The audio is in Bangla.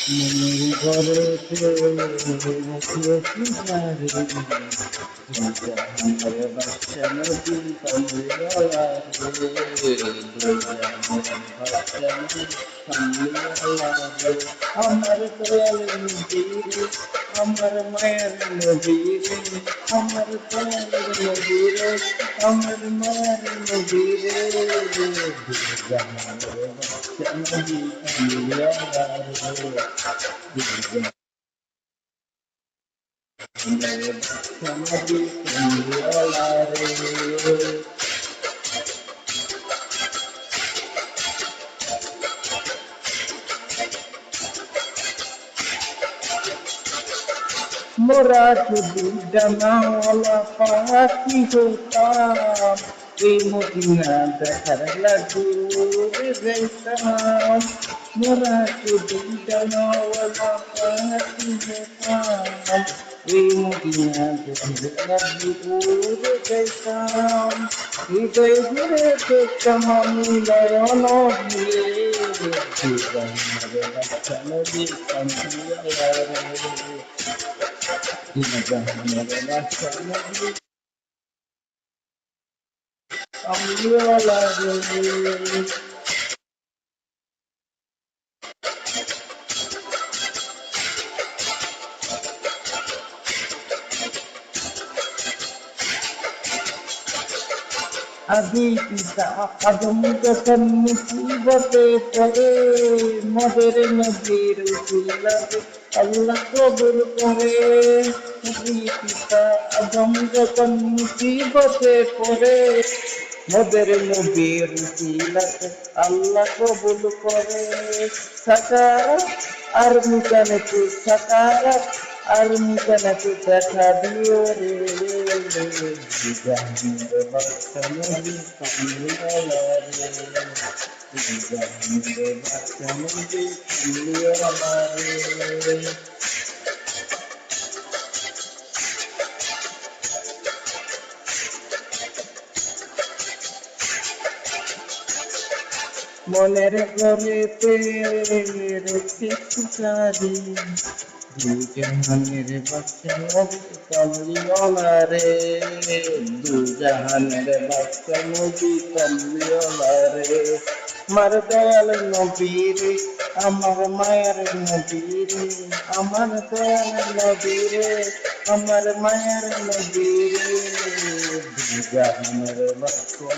মনের ঘরেতে রাখিও তোমারে দুজাহানের বাদশা নবী কামলিওয়ালা রে দুজাহানের বাদশা নবী কামলিওয়ালা রে আমার দয়াল নবী রে আমার মায়ের নবী রে আমার দয়াল নবী রে আমার মায়ের নবী রে দুজাহানের বাদশা নবী কামলিওয়ালা রে সমাধি কমলিওয়ালা রে মোরা যদি ডানাওয়ালা পাখি হতাম এই মদিনা দেখার লাগি উড়ে যাইতাম মোরা যদি ডানাওয়ালা পাখি হতাম এই মদিনা দেখার লাগি উড়ে যাইতাম হৃদয় ঘুরে দেখতাম আমি নয়ন ভুলে বাচ্চা নদী কান্দিয়া কামলিওয়ালা রে আদি পিতা আদম যখন মুসিবতে পড়ে মদের নদীর উসিলাতে আল্লাহ কবুল করে আদি পিতা আদম যখন মুসিবতে পড়ে মদের নবীর উসিলাতে আল্লাহ কবুল করে সাকার আর মিজানে তু সাকার আর মিজানে তু দেখা দিও রে জাহানের বাদশা নবী কামলিওয়ালা রে জাহানের বাদশা নবী কামলিওয়ালা রে মনের ঘরেতে রেখে শিকারি দুজাহানের বাদশা নবী কামলিওয়ালা রে দুজাহানের বাদশা নবী কামলিওয়ালা রে আমার দয়াল নবী রে আমার মায়ের নবী রে আমার দয়াল নবী রে আমার মায়ের নবী রে দুজাহানের বাদশা